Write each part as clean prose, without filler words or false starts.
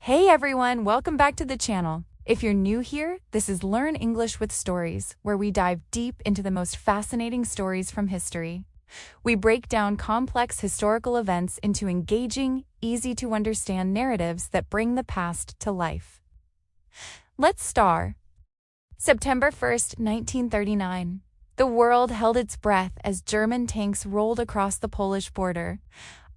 Hey everyone, welcome back to the channel. If you're new here, this is Learn English with Stories, where we dive deep into the most fascinating stories from history. We break down complex historical events into engaging, easy-to-understand narratives that bring the past to life. Let's start. September 1st, 1939. The world held its breath as German tanks rolled across the Polish border,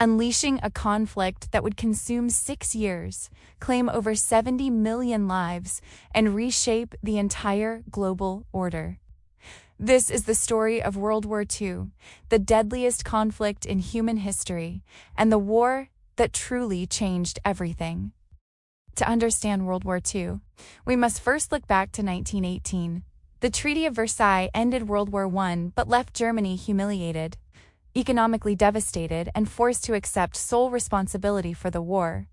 unleashing a conflict that would consume 6 years, claim over 70 million lives, and reshape the entire global order. This is the story of World War II, the deadliest conflict in human history, and the war that truly changed everything. To understand World War II, we must first look back to 1918. The Treaty of Versailles ended World War I but left Germany humiliated, economically devastated, and forced to accept sole responsibility for the war.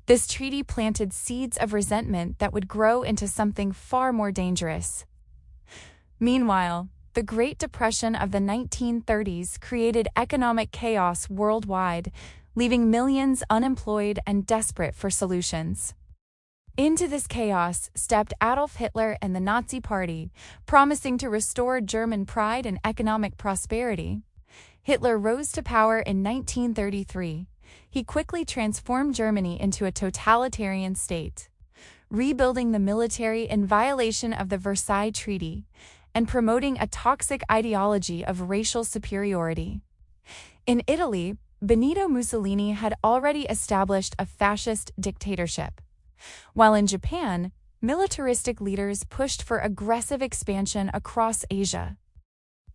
This treaty planted seeds of resentment that would grow into something far more dangerous. Meanwhile, the Great Depression of the 1930s created economic chaos worldwide, leaving millions unemployed and desperate for solutions. Into this chaos stepped Adolf Hitler and the Nazi Party, promising to restore German pride and economic prosperity. Hitler rose to power in 1933. He quickly transformed Germany into a totalitarian state, rebuilding the military in violation of the Versailles Treaty and promoting a toxic ideology of racial superiority. In Italy, Benito Mussolini had already established a fascist dictatorship, while in Japan, militaristic leaders pushed for aggressive expansion across Asia.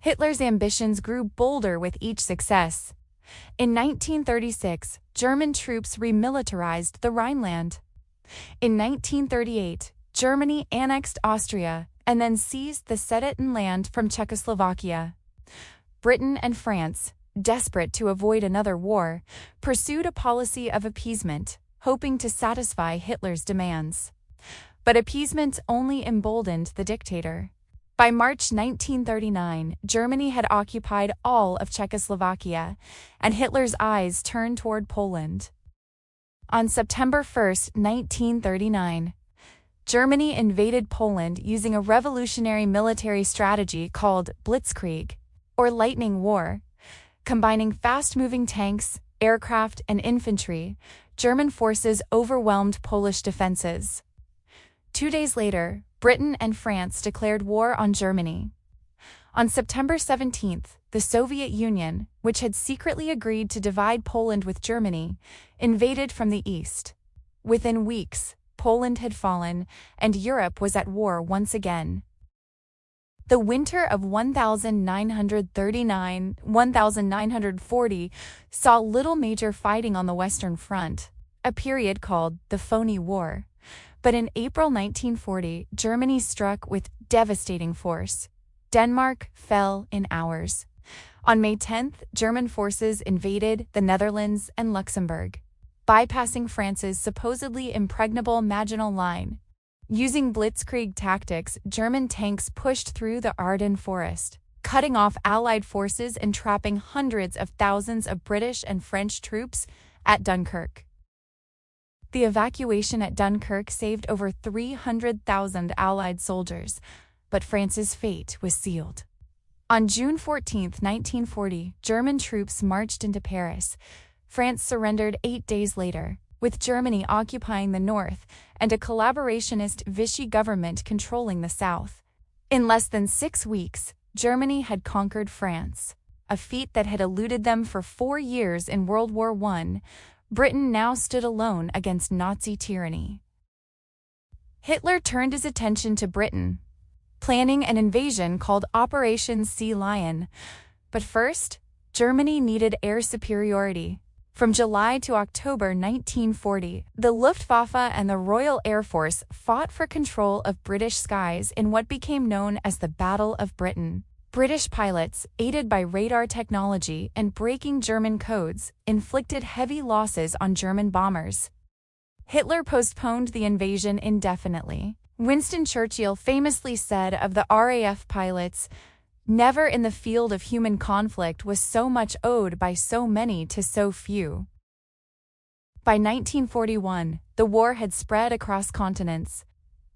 Hitler's ambitions grew bolder with each success. In 1936, German troops remilitarized the Rhineland. In 1938, Germany annexed Austria and then seized the Sudetenland from Czechoslovakia. Britain and France, desperate to avoid another war, pursued a policy of appeasement, hoping to satisfy Hitler's demands. But appeasement only emboldened the dictator. By March 1939, Germany had occupied all of Czechoslovakia, and Hitler's eyes turned toward Poland. On September 1st, 1939, Germany invaded Poland using a revolutionary military strategy called Blitzkrieg, or lightning war. Combining fast-moving tanks, aircraft, and infantry, German forces overwhelmed Polish defenses. 2 days later, Britain and France declared war on Germany. On September 17th, the Soviet Union, which had secretly agreed to divide Poland with Germany, invaded from the east. Within weeks, Poland had fallen, and Europe was at war once again. The winter of 1939-1940 saw little major fighting on the Western Front, a period called the Phony War. But in April 1940, Germany struck with devastating force. Denmark fell in hours. On May 10th, German forces invaded the Netherlands and Luxembourg, bypassing France's supposedly impregnable Maginot Line. Using blitzkrieg tactics, German tanks pushed through the Ardennes forest, cutting off Allied forces and trapping hundreds of thousands of British and French troops at Dunkirk. The evacuation at Dunkirk saved over 300,000 Allied soldiers, but France's fate was sealed. On June 14, 1940, German troops marched into Paris. France surrendered 8 days later, with Germany occupying the north and a collaborationist Vichy government controlling the south. In less than 6 weeks, Germany had conquered France, a feat that had eluded them for 4 years in World War I. Britain now stood alone against Nazi tyranny. Hitler turned his attention to Britain, planning an invasion called Operation Sea Lion. But first, Germany needed air superiority. From July to October 1940, the Luftwaffe and the Royal Air Force fought for control of British skies in what became known as the Battle of Britain. British pilots, aided by radar technology and breaking German codes, inflicted heavy losses on German bombers. Hitler postponed the invasion indefinitely. Winston Churchill famously said of the RAF pilots, "Never in the field of human conflict was so much owed by so many to so few." By 1941, the war had spread across continents.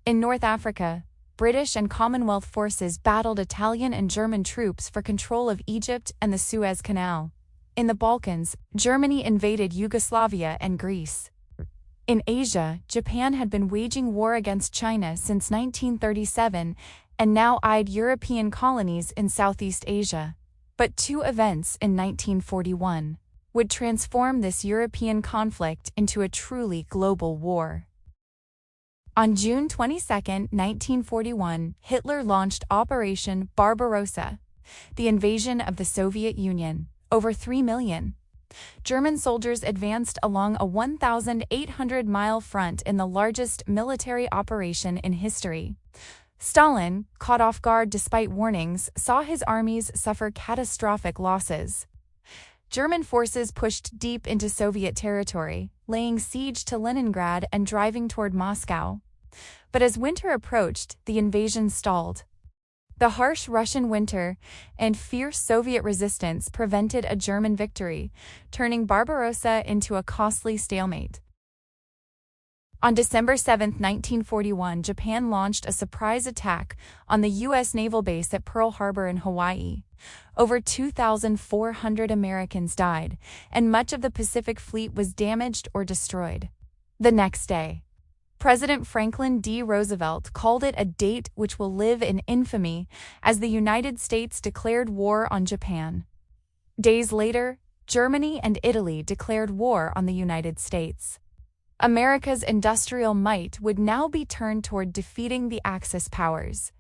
In North Africa, British and Commonwealth forces battled Italian and German troops for control of Egypt and the Suez Canal. In the Balkans, Germany invaded Yugoslavia and Greece. In Asia, Japan had been waging war against China since 1937 and now eyed European colonies in Southeast Asia. But two events in 1941 would transform this European conflict into a truly global war. On June 22, 1941, Hitler launched Operation Barbarossa, the invasion of the Soviet Union. Over 3 million German soldiers advanced along a 1,800-mile front in the largest military operation in history. Stalin, caught off guard despite warnings, saw his armies suffer catastrophic losses. German forces pushed deep into Soviet territory, laying siege to Leningrad and driving toward Moscow. But as winter approached, the invasion stalled. The harsh Russian winter and fierce Soviet resistance prevented a German victory, turning Barbarossa into a costly stalemate. On December 7, 1941, Japan launched a surprise attack on the U.S. naval base at Pearl Harbor in Hawaii. Over 2,400 Americans died, and much of the Pacific Fleet was damaged or destroyed. The next day, President Franklin D. Roosevelt called it a date which will live in infamy as the United States declared war on Japan. Days later, Germany and Italy declared war on the United States. America's industrial might would now be turned toward defeating the Axis powers.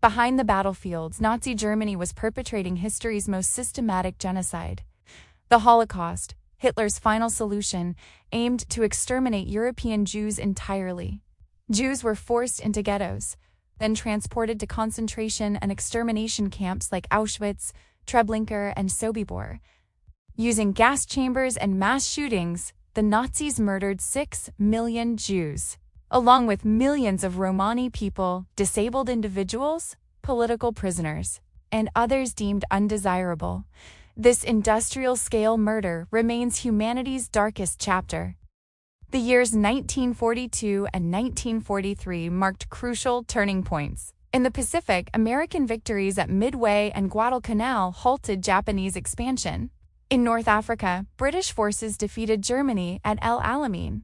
Behind the battlefields, Nazi Germany was perpetrating history's most systematic genocide. The Holocaust, Hitler's final solution, aimed to exterminate European Jews entirely. Jews were forced into ghettos, then transported to concentration and extermination camps like Auschwitz, Treblinka, and Sobibor. Using gas chambers and mass shootings, the Nazis murdered 6 million Jews, along with millions of Romani people, disabled individuals, political prisoners, and others deemed undesirable. This industrial-scale murder remains humanity's darkest chapter. The years 1942 and 1943 marked crucial turning points. In the Pacific, American victories at Midway and Guadalcanal halted Japanese expansion. In North Africa, British forces defeated Germany at El Alamein.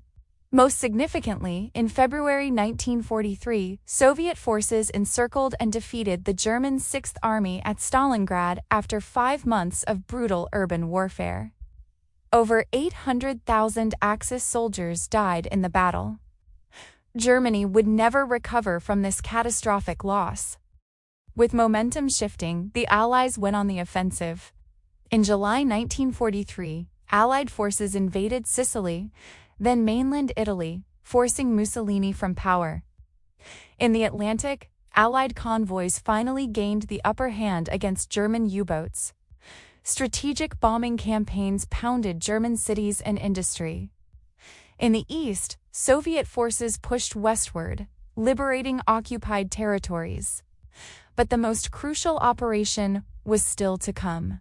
Most significantly, in February 1943, Soviet forces encircled and defeated the German 6th Army at Stalingrad after 5 months of brutal urban warfare. Over 800,000 Axis soldiers died in the battle. Germany would never recover from this catastrophic loss. With momentum shifting, the Allies went on the offensive. In July 1943, Allied forces invaded Sicily, then mainland Italy, forcing Mussolini from power. In the Atlantic, Allied convoys finally gained the upper hand against German U-boats. Strategic bombing campaigns pounded German cities and industry. In the East, Soviet forces pushed westward, liberating occupied territories. But the most crucial operation was still to come.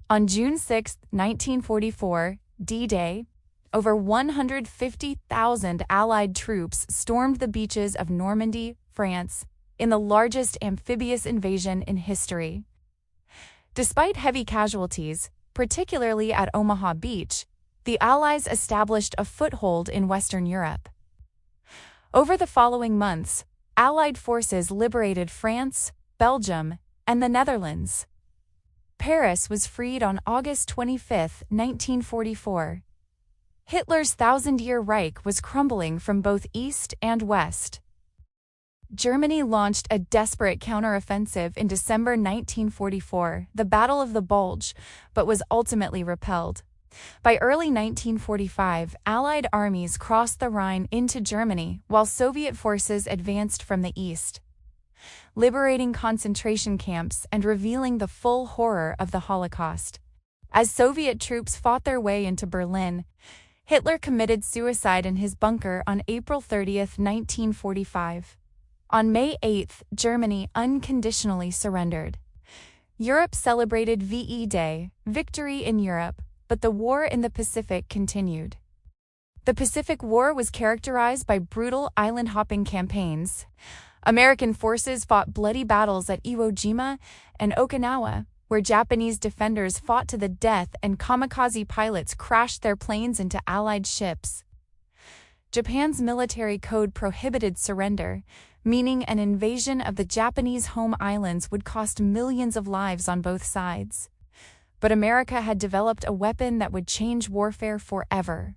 On June 6, 1944, D-Day, over 150,000 Allied troops stormed the beaches of Normandy, France, in the largest amphibious invasion in history. Despite heavy casualties, particularly at Omaha Beach, the Allies established a foothold in Western Europe. Over the following months, Allied forces liberated France, Belgium, and the Netherlands. Paris was freed on August 25, 1944. Hitler's thousand-year Reich was crumbling from both east and west. Germany launched a desperate counteroffensive in December 1944, the Battle of the Bulge, but was ultimately repelled. By early 1945, Allied armies crossed the Rhine into Germany while Soviet forces advanced from the east, liberating concentration camps and revealing the full horror of the Holocaust. As Soviet troops fought their way into Berlin, Hitler committed suicide in his bunker on April 30, 1945. On May 8, Germany unconditionally surrendered. Europe celebrated VE Day, Victory in Europe, but the war in the Pacific continued. The Pacific War was characterized by brutal island-hopping campaigns. American forces fought bloody battles at Iwo Jima and Okinawa, where Japanese defenders fought to the death and kamikaze pilots crashed their planes into Allied ships. Japan's military code prohibited surrender, meaning an invasion of the Japanese home islands would cost millions of lives on both sides. But America had developed a weapon that would change warfare forever.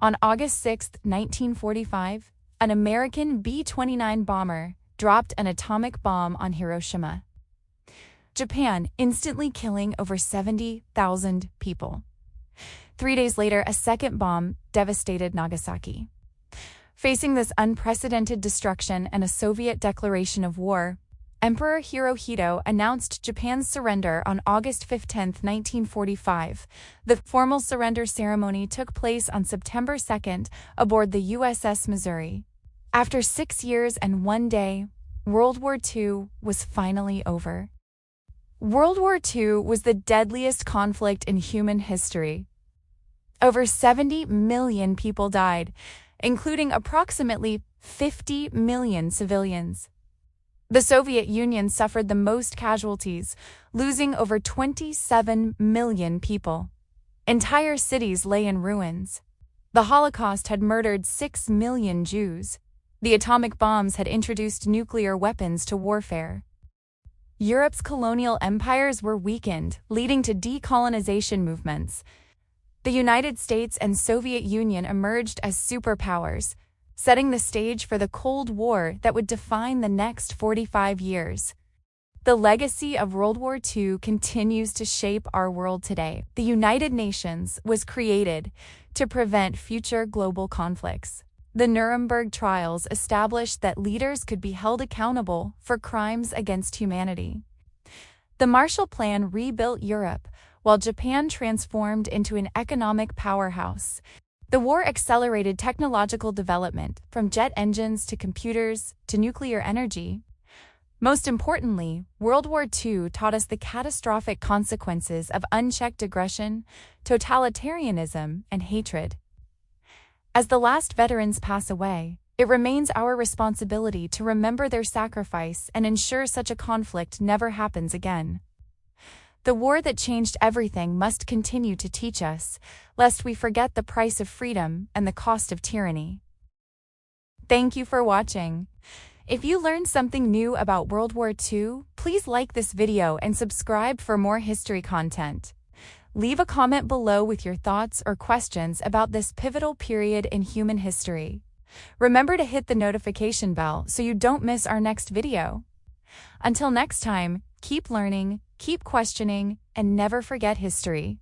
On August 6, 1945, an American B-29 bomber dropped an atomic bomb on Hiroshima, Japan, instantly killing over 70,000 people. 3 days later, a second bomb devastated Nagasaki. Facing this unprecedented destruction and a Soviet declaration of war, Emperor Hirohito announced Japan's surrender on August 15, 1945. The formal surrender ceremony took place on September 2 aboard the USS Missouri. After 6 years and 1 day, World War II was finally over. World War II was the deadliest conflict in human history. Over 70 million people died, including approximately 50 million civilians. The Soviet Union suffered the most casualties, losing over 27 million people. Entire cities lay in ruins. The Holocaust had murdered 6 million Jews. The atomic bombs had introduced nuclear weapons to warfare. Europe's colonial empires were weakened, leading to decolonization movements. The United States and Soviet Union emerged as superpowers, setting the stage for the Cold War that would define the next 45 years. The legacy of World War II continues to shape our world today. The United Nations was created to prevent future global conflicts. The Nuremberg trials established that leaders could be held accountable for crimes against humanity. The Marshall Plan rebuilt Europe, while Japan transformed into an economic powerhouse. The war accelerated technological development, from jet engines to computers to nuclear energy. Most importantly, World War II taught us the catastrophic consequences of unchecked aggression, totalitarianism, and hatred. As the last veterans pass away, it remains our responsibility to remember their sacrifice and ensure such a conflict never happens again. The war that changed everything must continue to teach us, lest we forget the price of freedom and the cost of tyranny. Thank you for watching. If you learned something new about World War II, please like this video and subscribe for more history content. Leave a comment below with your thoughts or questions about this pivotal period in human history. Remember to hit the notification bell so you don't miss our next video. Until next time, keep learning, keep questioning, and never forget history.